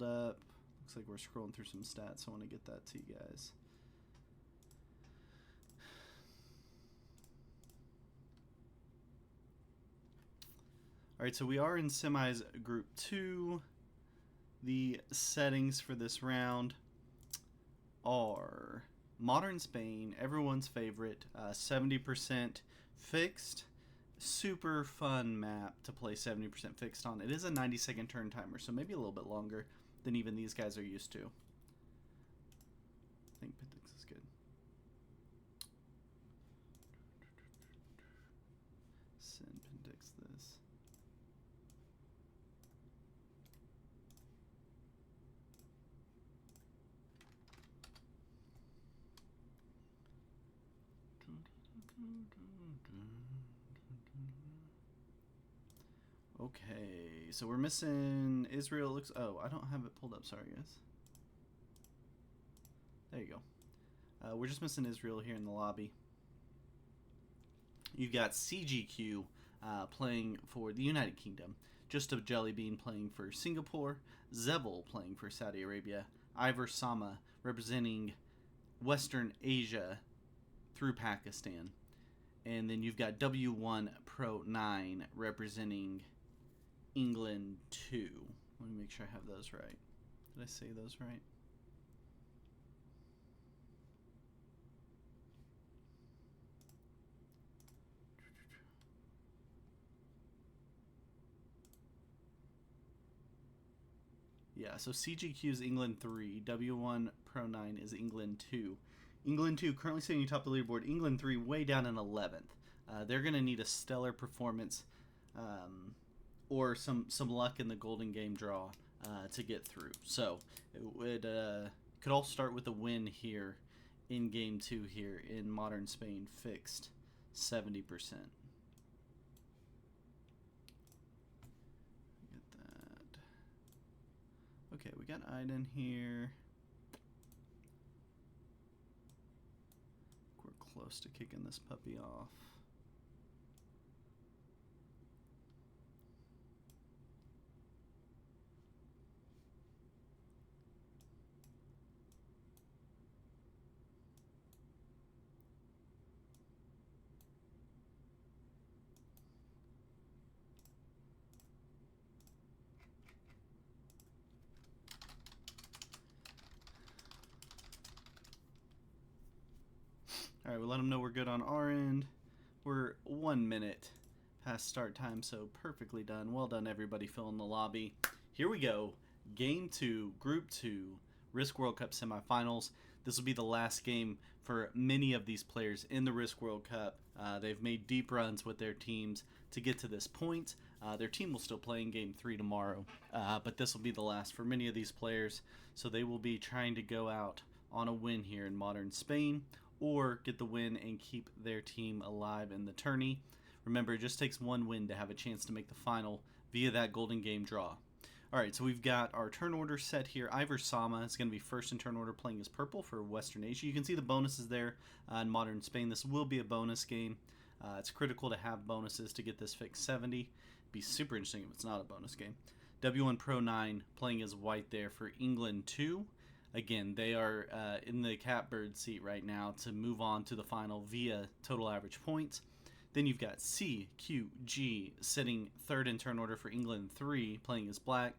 pulled up. Looks like we're scrolling through some stats. I want to get that to you guys. All right, so we are in semis group 2. The settings for this round are Modern Spain, everyone's favorite, 70% fixed. Super fun map to play 70% fixed on. It is a 90-second turn timer, so maybe a little bit longer than even these guys are used to. I think Pintix is good. Send Pintix this. Okay, so we're missing Israel. Looks. Oh, I don't have it pulled up. Sorry, guys. There you go. We're just missing Israel here in the lobby. You've got CGQ playing for the United Kingdom. Just a Jelly Bean playing for Singapore. Zevel playing for Saudi Arabia. Ivor Sama representing Western Asia through Pakistan. And then you've got W1 Pro 9 representing England 2. Let me make sure I have those right. Did I say those right? Yeah, so CGQ is England 3. W1 Pro 9 is England 2. England 2 currently sitting atop the leaderboard. England 3 way down in 11th. They're going to need a stellar performance or some luck in the golden game draw to get through. So it would could all start with a win here in game 2 here in Modern Spain fixed 70%. Get that. Okay, we got Iden here. We're close to kicking this puppy off. All right, we'll let them know we're good on our end. We're 1 minute past start time, so perfectly done. Well done, everybody filling the lobby. Here we go. Game 2, Group 2, Risk World Cup semifinals. This will be the last game for many of these players in the Risk World Cup. They've made deep runs with their teams to get to this point. Their team will still play in Game 3 tomorrow, but this will be the last for many of these players. So they will be trying to go out on a win here in Modern Spain, or get the win and keep their team alive in the tourney. Remember, it just takes one win to have a chance to make the final via that golden game draw. All right, so we've got our turn order set here. Ivor Sama is going to be first in turn order, playing as purple for Western Asia. You can see the bonuses there in Modern Spain. This will be a bonus game. It's critical to have bonuses to get this fixed 70. It'd be super interesting if it's not a bonus game. W1 Pro 9 playing as white there for England 2. Again, they are in the catbird seat right now to move on to the final via total average points. Then you've got CQG sitting third in turn order for England 3, playing as black.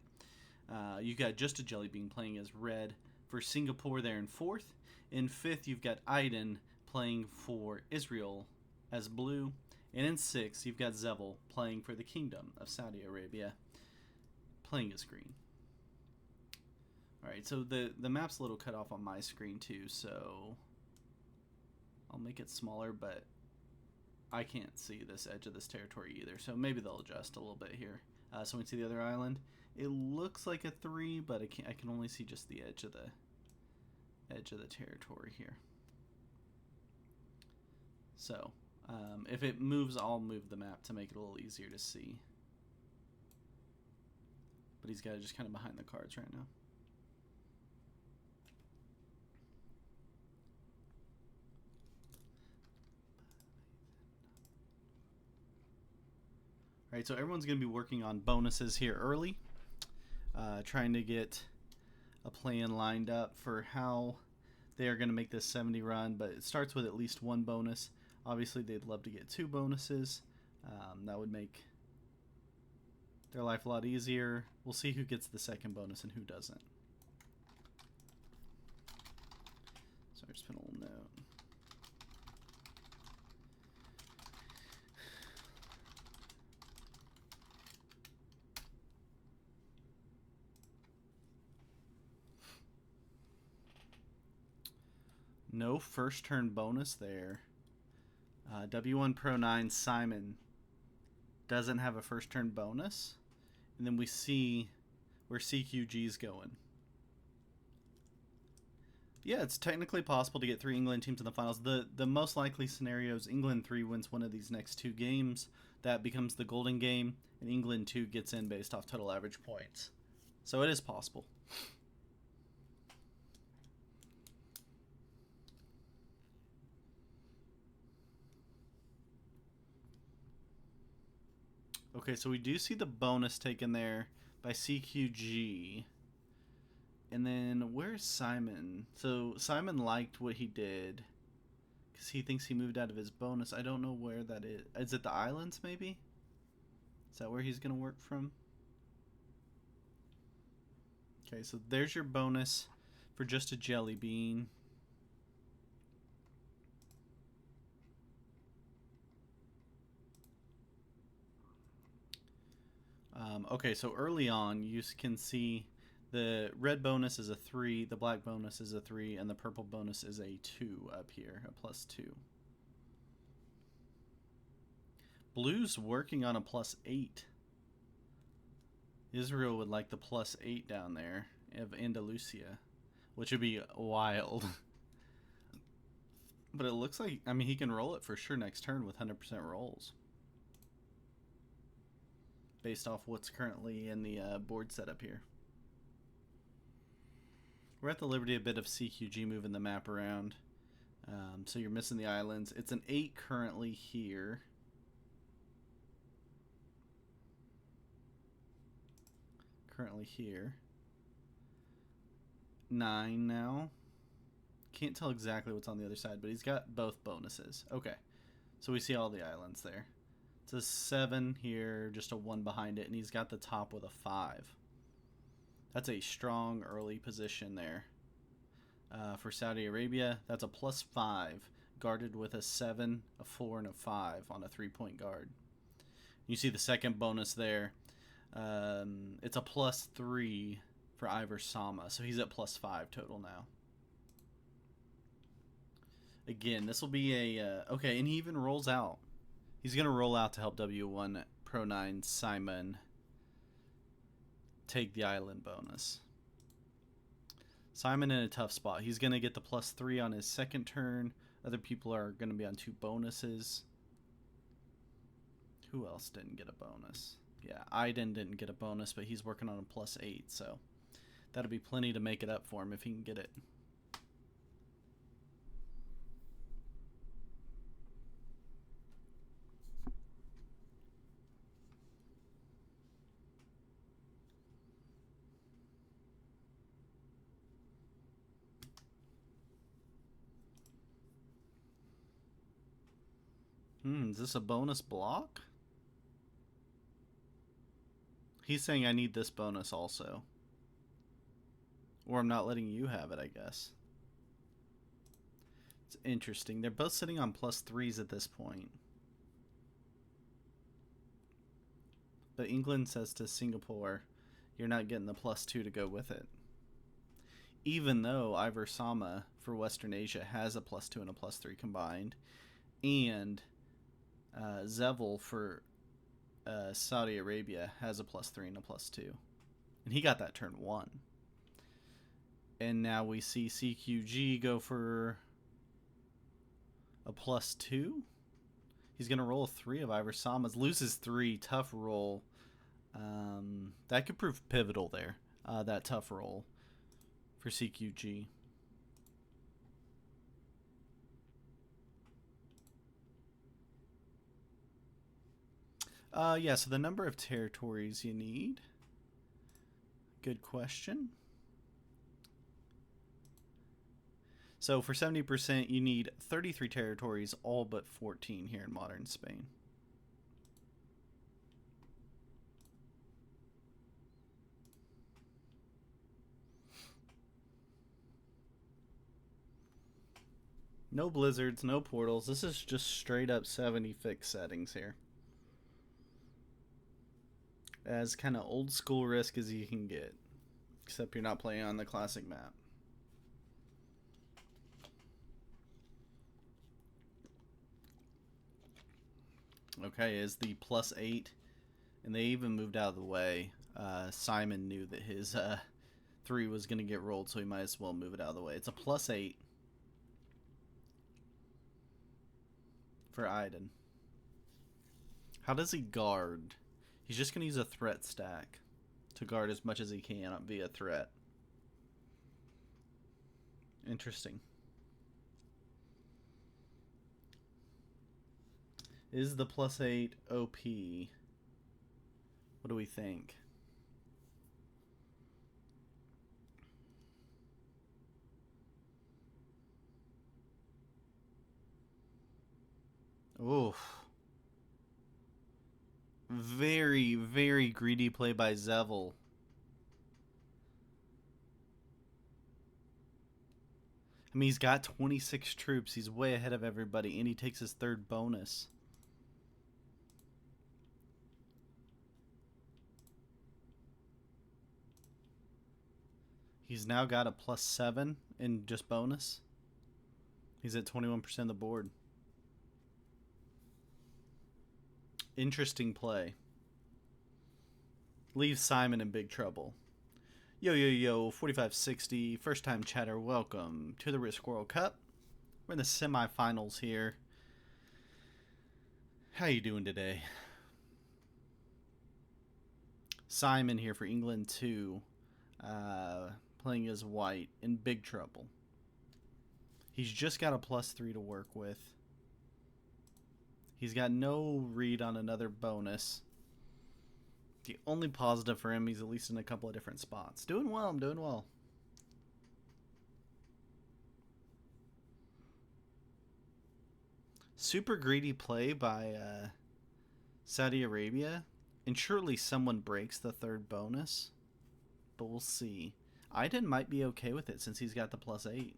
You've got Just a Jelly Bean playing as red for Singapore there in fourth. In fifth, you've got Iden playing for Israel as blue. And in sixth, you've got Zevel playing for the Kingdom of Saudi Arabia, playing as green. Alright, so the map's a little cut off on my screen too, so I'll make it smaller, but I can't see this edge of this territory either, so maybe they'll adjust a little bit here. So we can see the other island. It looks like a 3, but I can only see just the edge of the territory here. So if it moves, I'll move the map to make it a little easier to see. But he's got it just kind of behind the cards right now. Alright, so everyone's going to be working on bonuses here early. Trying to get a plan lined up for how they are going to make this 70 run, but it starts with at least one bonus. Obviously, they'd love to get 2 bonuses. That would make their life a lot easier. We'll see who gets the second bonus and who doesn't. So I just put a little note. No first turn bonus there. W1 Pro 9 Simon doesn't have a first turn bonus. And then we see where CQG's going. Yeah, it's technically possible to get 3 England teams in the finals. The most likely scenario is England 3 wins one of these next 2 games. That becomes the golden game, and England 2 gets in based off total average points. So it is possible. Okay, so we do see the bonus taken there by CQG. And then where's Simon? So Simon liked what he did because he thinks he moved out of his bonus. I don't know where that is. Is it the islands maybe? Is that where he's going to work from? Okay, so there's your bonus for just a jelly bean. Okay, so early on, you can see the red bonus is a 3, the black bonus is a 3, and the purple bonus is a 2 up here, a +2. Blue's working on a +8. Israel would like the +8 down there of Andalusia, which would be wild. But it looks like, I mean, he can roll it for sure next turn with 100% rolls. Based off what's currently in the board setup here. We're at the liberty a bit of CQG moving the map around. So you're missing the islands. It's an 8 currently here. Currently here. 9 now. Can't tell exactly what's on the other side, but he's got both bonuses. Okay. So we see all the islands there. It's a 7 here, just a 1 behind it, and he's got the top with a 5. That's a strong early position there. For Saudi Arabia, that's a +5, guarded with a 7, a 4, and a 5 on a 3-point guard. You see the second bonus there. It's a +3 for Ivor Sama, so he's at +5 total now. Again, this will be a... okay, and he even rolls out. He's going to roll out to help W1 Pro 9 Simon take the island bonus. Simon in a tough spot. He's going to get the +3 on his second turn. Other people are going to be on 2 bonuses. Who else didn't get a bonus? Yeah, Iden didn't get a bonus, but he's working on a +8, so that'll be plenty to make it up for him if he can get it. Is this a bonus block? He's saying I need this bonus also. Or I'm not letting you have it, I guess. It's interesting. They're both sitting on +3s at this point. But England says to Singapore, you're not getting the +2 to go with it. Even though Ivor Sama for Western Asia has a +2 and a +3 combined. And Zevel for Saudi Arabia has a +3 and a +2. And he got that turn 1. And now we see CQG go for a +2. He's going to roll a 3 of Ivor Sama's. Loses 3. Tough roll. That could prove pivotal there. That tough roll for CQG. Yeah, so the number of territories you need. Good question. So for 70%, you need 33 territories, all but 14 here in modern Spain. No blizzards, no portals. This is just straight up 70 fixed settings here. As kind of old school Risk as you can get. Except you're not playing on the classic map. Okay, is the +8. And they even moved out of the way. Simon knew that his 3 was going to get rolled, so he might as well move it out of the way. It's a +8 for Iden. How does he guard? He's just going to use a threat stack to guard as much as he can via threat. Interesting. Is the +8 OP? What do we think? Oof. Very, very greedy play by Zevel. I mean, he's got 26 troops. He's way ahead of everybody, and he takes his 3rd bonus. He's now got a +7 in just bonus. He's at 21% of the board. Interesting play. Leaves Simon in big trouble. Yo, yo, yo, 4560, first time chatter, welcome to the Risk World Cup. We're in the semifinals here. How you doing today? Simon here for England 2, playing as white, in big trouble. He's just got a +3 to work with. He's got no read on another bonus. The only positive for him, he's at least in a couple of different spots. Doing well, I'm doing well. Super greedy play by Saudi Arabia. And surely someone breaks the 3rd bonus. But we'll see. Iden might be okay with it since he's got the +8.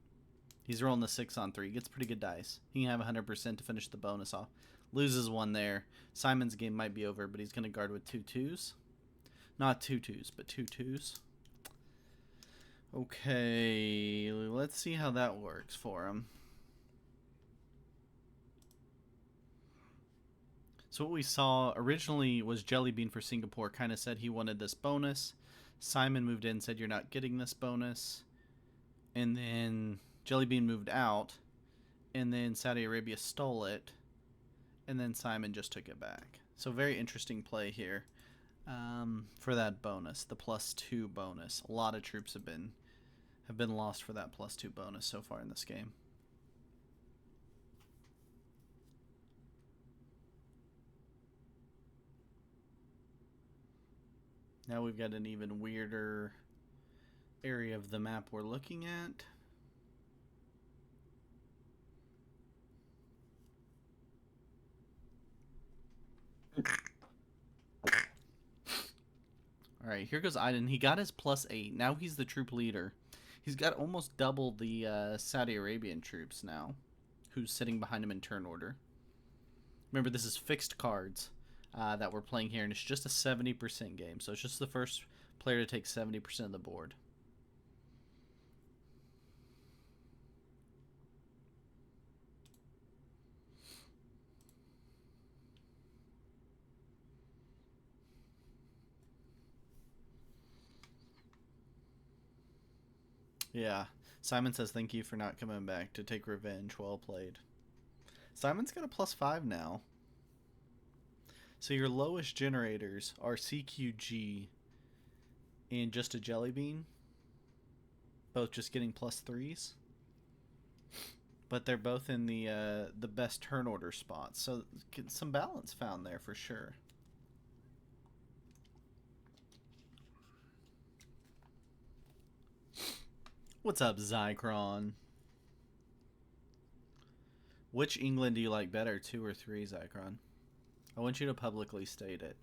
He's rolling the 6 on 3. Gets pretty good dice. He can have 100% to finish the bonus off. Loses one there. Simon's game might be over, but he's going to guard with 2 2s. Not 2 2s, but 2 2s. Okay, let's see how that works for him. So what we saw originally was Jellybean for Singapore kind of said he wanted this bonus. Simon moved in and said you're not getting this bonus. And then Jellybean moved out. And then Saudi Arabia stole it. And then Simon just took it back. So very interesting play here for that bonus, the +2 bonus. A lot of troops have been lost for that +2 bonus so far in this game. Now we've got an even weirder area of the map we're looking at. Alright, here goes Iden. He got his +8. Now he's the troop leader. He's got almost double the Saudi Arabian troops now, who's sitting behind him in turn order. Remember, this is fixed cards that we're playing here, and it's just a 70% game. So it's just the first player to take 70% of the board. Yeah. Simon says thank you for not coming back to take revenge. Well played. Simon's got a +5 now. So your lowest generators are CQG and just a Jellybean. Both just getting +3s. But they're both in the best turn order spots. So some balance found there for sure. What's up, Zycron? Which England do you like better, 2 or 3, Zycron? I want you to publicly state it.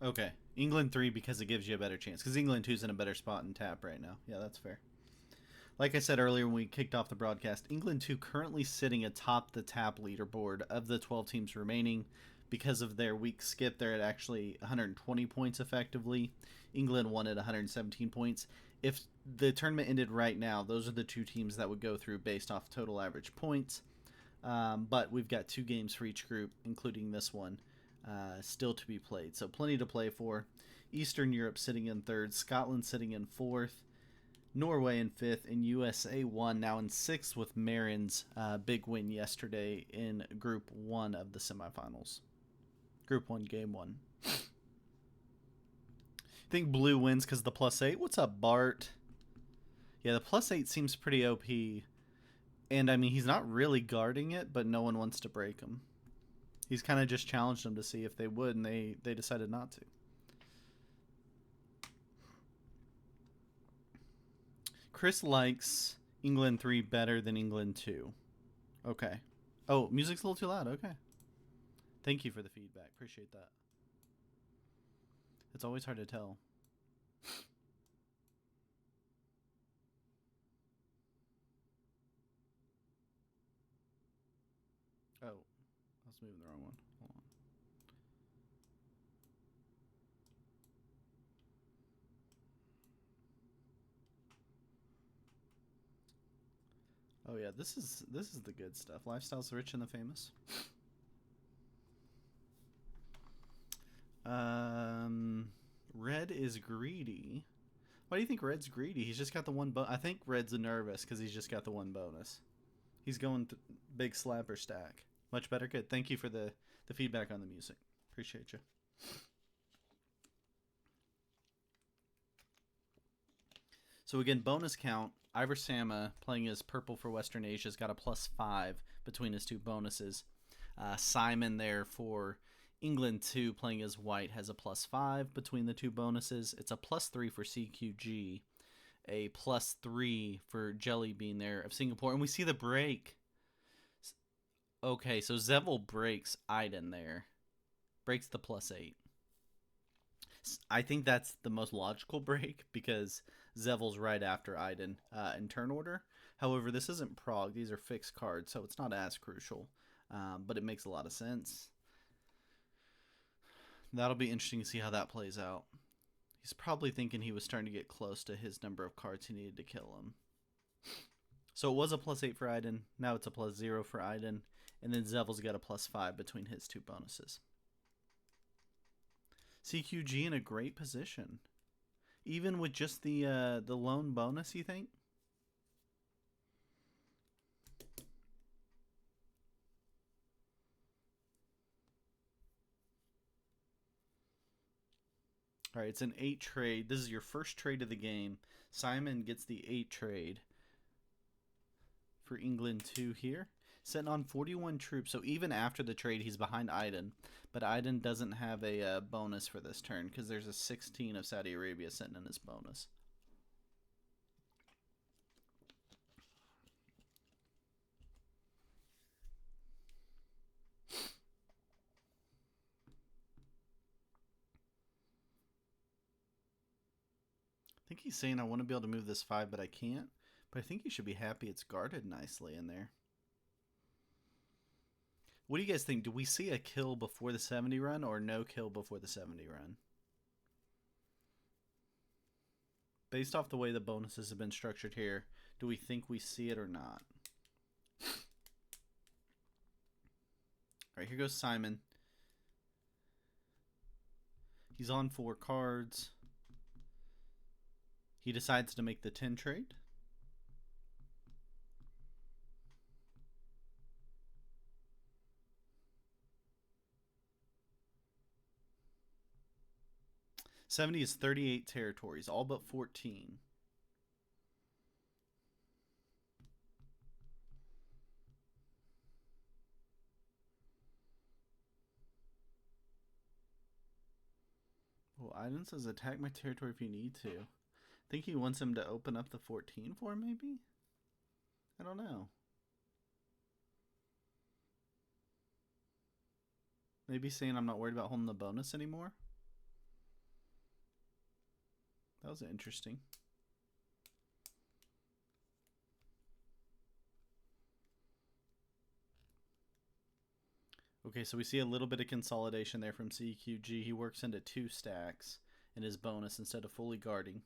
Okay. England 3 because it gives you a better chance. Because England 2 is in a better spot in tap right now. Yeah, that's fair. Like I said earlier when we kicked off the broadcast, England 2 currently sitting atop the tap leaderboard of the 12 teams remaining. Because of their week skip, they're at actually 120 points effectively. England 1 at 117 points. If the tournament ended right now, those are the 2 teams that would go through based off total average points. But we've got 2 games for each group, including this one, still to be played. So plenty to play for. Eastern Europe sitting in 3rd, Scotland sitting in 4th, Norway in 5th, and USA 1 now in 6th with Marin's big win yesterday in Group 1 of the semifinals. Group 1, Game 1. I think blue wins because of the +8. What's up, Bart? Yeah, the +8 seems pretty OP. And, I mean, he's not really guarding it, but no one wants to break him. He's kind of just challenged them to see if they would, and they decided not to. Chris likes England 3 better than England 2. Okay. Oh, music's a little too loud. Okay. Thank you for the feedback. Appreciate that. It's always hard to tell. Oh, I was moving the wrong one. Hold on. Oh yeah, this is the good stuff. Lifestyle's the rich and the famous. Red is greedy. Why do you think Red's greedy? He's just got the one I think Red's nervous because he's just got the one bonus. He's going big slapper stack. Much better. Good. Thank you for the feedback on the music. Appreciate you. So again, bonus count. Ivor Sama playing as purple for Western Asia has got a +5 between his 2 bonuses. Simon there for England 2 playing as white has a +5 between the 2 bonuses. It's a +3 for CQG, a +3 for Jelly Bean there of Singapore, and we see the break. Okay, so Zevel breaks Iden there, breaks the +8. I think that's the most logical break because Zevel's right after Iden in turn order. However, this isn't Prague; these are fixed cards, so it's not as crucial, but it makes a lot of sense. That'll be interesting to see how that plays out. He's probably thinking he was starting to get close to his number of cards he needed to kill him. So it was a +8 for Iden. Now it's a +0 for Iden. And then Zevel's got a +5 between his 2 bonuses. CQG in a great position. Even with just the lone bonus, you think? All right, it's an 8 trade. This is your first trade of the game. Simon gets the 8 trade for England 2 here. Sitting on 41 troops, so even after the trade, he's behind Iden. But Iden doesn't have a bonus for this turn because there's a 16 of Saudi Arabia sitting in his bonus. I think he's saying I want to be able to move this 5, but I can't. But I think you should be happy it's guarded nicely in there. What do you guys think? Do we see a kill before the 70 run or no kill before the 70 run? Based off the way the bonuses have been structured here, do we think we see it or not? All right, here goes Simon. He's on 4 cards. He decides to make the 10 trade. '70 is 38 territories, all but 14. Iden says attack my territory if you need to. I think he wants him to open up the 14 for him, maybe? I don't know. Maybe saying I'm not worried about holding the bonus anymore. That was interesting. Okay, so we see a little bit of consolidation there from CQG. He works into 2 stacks in his bonus instead of fully guarding.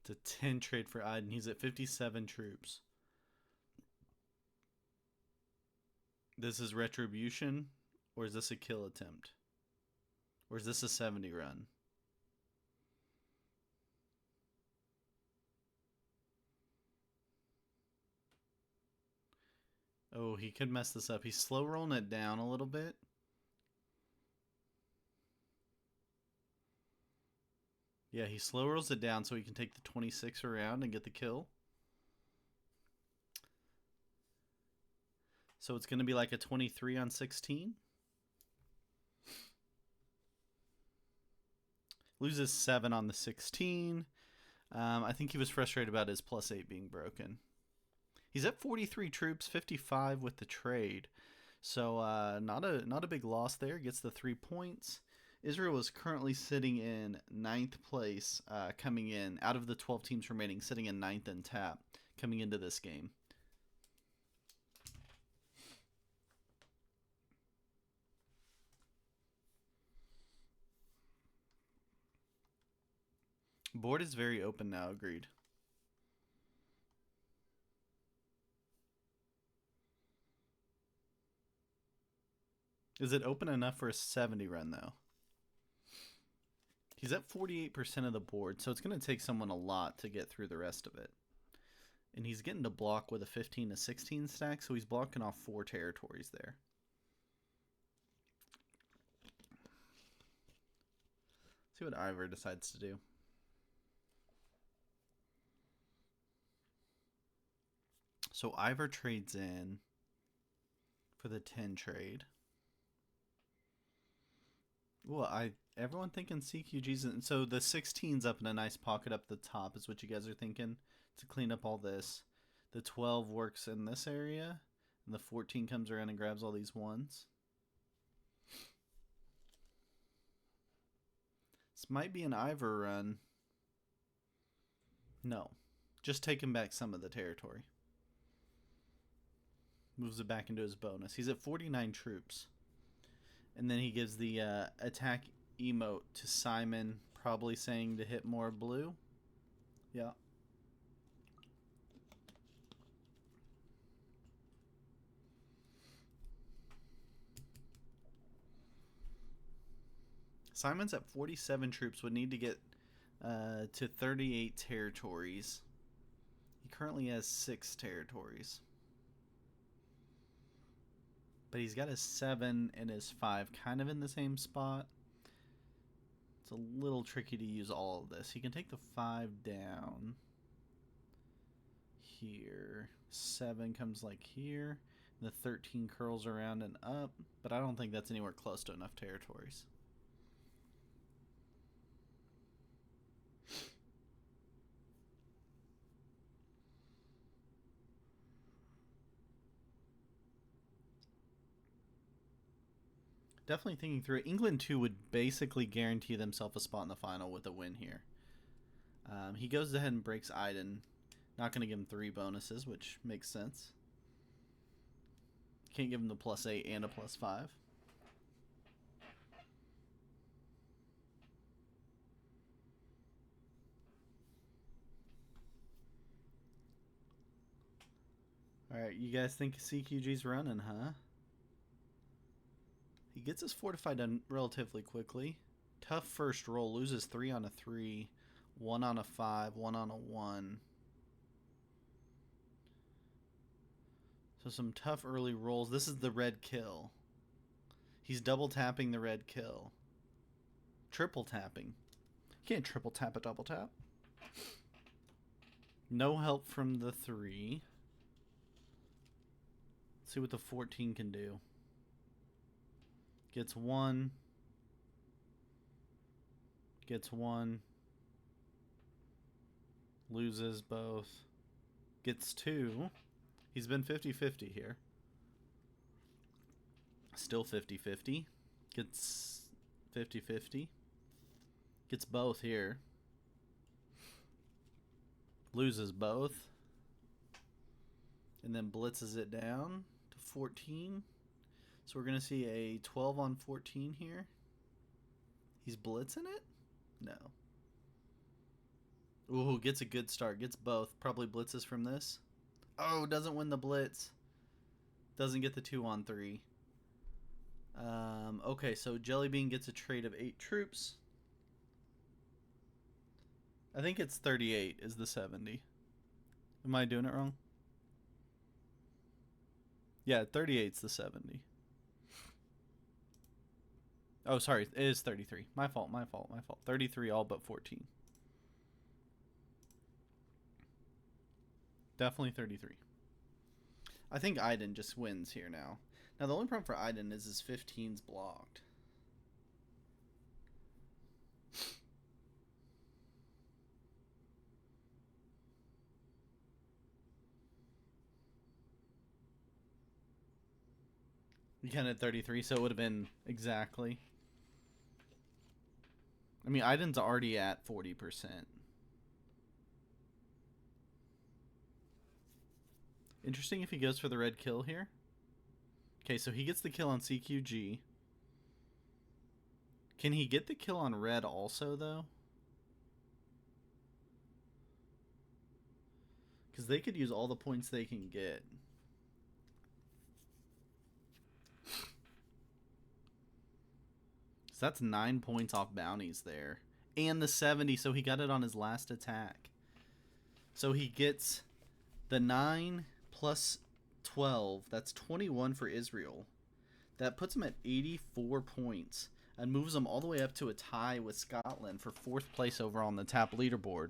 It's a 10 trade for Iden. He's at 57 troops. This is retribution, or is this a kill attempt? Or is this a 70 run? Oh, he could mess this up. He's slow rolling it down a little bit. Yeah, he slow rolls it down so he can take the 26 around and get the kill. So it's going to be like a 23 on 16. Loses 7 on the 16. I think he was frustrated about his +8 being broken. He's at 43 troops, 55 with the trade. So not a big loss there. Gets the 3 points. Israel is currently sitting in 9th place, coming in out of the 12 teams remaining, sitting in 9th in tap coming into this game. Board is very open now, agreed. Is it open enough for a 70 run, though? He's at 48% of the board, so it's going to take someone a lot to get through the rest of it. And he's getting to block with a 15 to 16 stack, so he's blocking off 4 territories there. See what Ivor decides to do. So Ivor trades in for the 10 trade. Well, everyone thinking CQG's in, so the 16's up in a nice pocket up the top is what you guys are thinking to clean up all this. The 12 works in this area, and the 14 comes around and grabs all these ones. This might be an Ivor run. No, just taking back some of the territory. Moves it back into his bonus. He's at 49 troops. And then he gives the attack emote to Simon, probably saying to hit more blue. Yeah. Simon's at 47 troops, would need to get to 38 territories. He currently has 6 territories. But he's got his 7 and his 5 kind of in the same spot. It's a little tricky to use all of this. He can take the 5 down here. 7 comes like here. And the 13 curls around and up. But I don't think that's anywhere close to enough territories. Definitely thinking through it. England 2 would basically guarantee themselves a spot in the final with a win here. He goes ahead and breaks Iden. Not going to give him 3 bonuses, which makes sense. Can't give him the +8 and a +5. Alright, you guys think CQG's running, huh? He gets his fortified done relatively quickly. Tough first roll. Loses 3 on a 3. 1 on a 5. 1 on a 1. So some tough early rolls. This is the red kill. He's double tapping the red kill. Triple tapping. You can't triple tap a double tap. No help from the 3. Let's see what the 14 can do. Gets 1. Gets 1. Loses both. Gets 2. He's been 50-50 here. Still 50-50. Gets 50-50. Gets both here. Loses both. And then blitzes it down to 14. So we're going to see a 12 on 14 here. He's blitzing it? No. Ooh, gets a good start. Gets both. Probably blitzes from this. Oh, doesn't win the blitz. Doesn't get the 2 on 3. Okay, so Jellybean gets a trade of 8 troops. I think it's 38 is the 70. Am I doing it wrong? Yeah, 38's the 70. Oh, sorry. It is 33. My fault. 33 all but 14. Definitely 33. I think Iden just wins here now. Now, the only problem for Iden is his 15's blocked. You counted 33, so it would have been exactly. I mean, Iden's already at 40%. Interesting if he goes for the red kill here. Okay, so he gets the kill on CQG. Can he get the kill on red also, though? Because they could use all the points they can get. So that's 9 points off bounties there. And the 70, so he got it on his last attack. So he gets the 9 plus 12. That's 21 for Israel. That puts him at 84 points and moves him all the way up to a tie with Scotland for 4th place over on the TAP leaderboard.